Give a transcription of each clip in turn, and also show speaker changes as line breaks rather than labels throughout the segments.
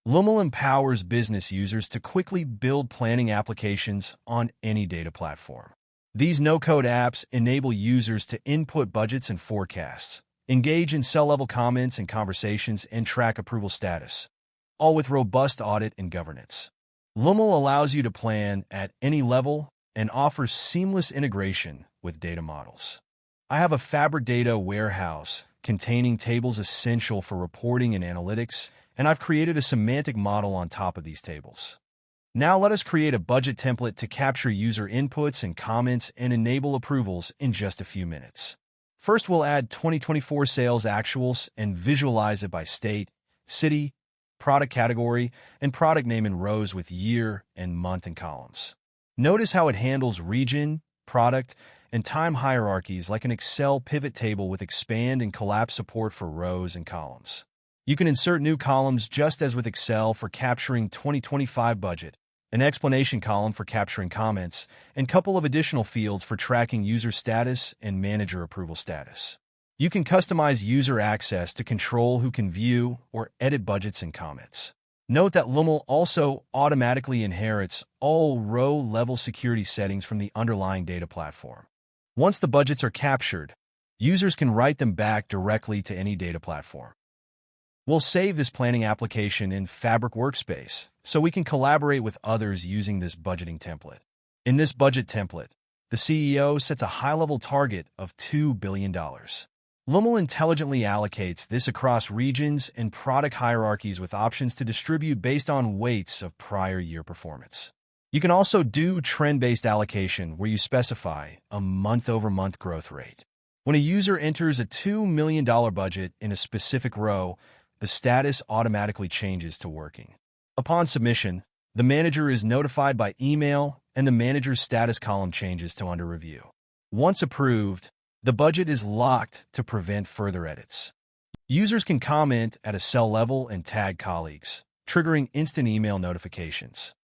Lumel empowers business users to quickly build planning applications on any data platform. These no-code apps enable users to input budgets and forecasts, engage in cell-level comments and conversations, and track approval status, all with robust audit and governance. Lumel allows you to plan at any level and offers seamless integration with data models. I have a Fabric data warehouse containing tables essential for reporting and analytics, and I've created a semantic model on top of these tables. Now let us create a budget template to capture user inputs and comments and enable approvals in just a few minutes. First, we'll add 2024 sales actuals and visualize it by state, city, product category, and product name in rows with year and month in columns. Notice how it handles region, product, and time hierarchies like an Excel pivot table with expand and collapse support for rows and columns. You can insert new columns just as with Excel for capturing 2025 budget, an explanation column for capturing comments, and a couple of additional fields for tracking user status and manager approval status. You can customize user access to control who can view or edit budgets and comments. Note that Lumel also automatically inherits all row-level security settings from the underlying data platform. Once the budgets are captured, users can write them back directly to any data platform. We'll save this planning application in Fabric Workspace so we can collaborate with others using this budgeting template. In this budget template, the CEO sets a high-level target of $2 billion. Lumel intelligently allocates this across regions and product hierarchies with options to distribute based on weights of prior year performance. You can also do trend-based allocation where you specify a month-over-month growth rate. When a user enters a $2 million budget in a specific row, the status automatically changes to working. Upon submission, the manager is notified by email and the manager's status column changes to under review. Once approved, the budget is locked to prevent further edits. Users can comment at a cell level and tag colleagues, triggering instant email notifications.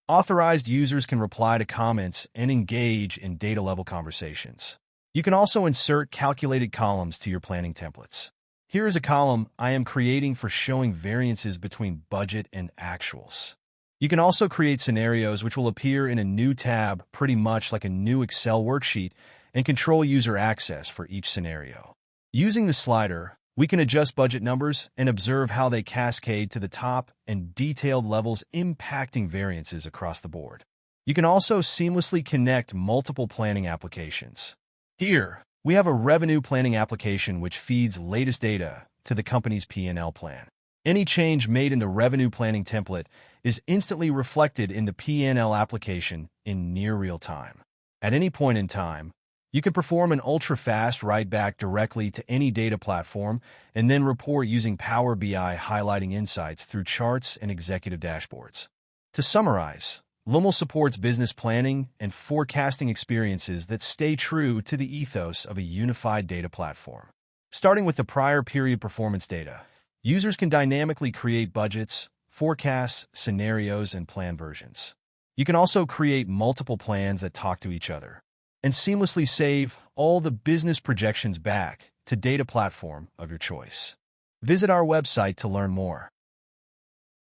Authorized users can reply to comments and engage in data-level conversations. You can also insert calculated columns to your planning templates. Here is a column I am creating for showing variances between budget and actuals. You can also create scenarios which will appear in a new tab, pretty much like a new Excel worksheet, and control user access for each scenario. Using the slider, we can adjust budget numbers and observe how they cascade to the top and detailed levels impacting variances across the board. You can also seamlessly connect multiple planning applications. Here, we have a revenue planning application which feeds latest data to the company's P&L plan. Any change made in the revenue planning template is instantly reflected in the P&L application in near real time. At any point in time, you can perform an ultra-fast writeback directly to any data platform and then report using Power BI, highlighting insights through charts and executive dashboards. To summarize, Lumel supports business planning and forecasting experiences that stay true to the ethos of a unified data platform. Starting with the prior period performance data, users can dynamically create budgets, forecasts, scenarios, and plan versions. You can also create multiple plans that talk to each other and seamlessly save all the business projections back to data platform of your choice. Visit our website to learn more.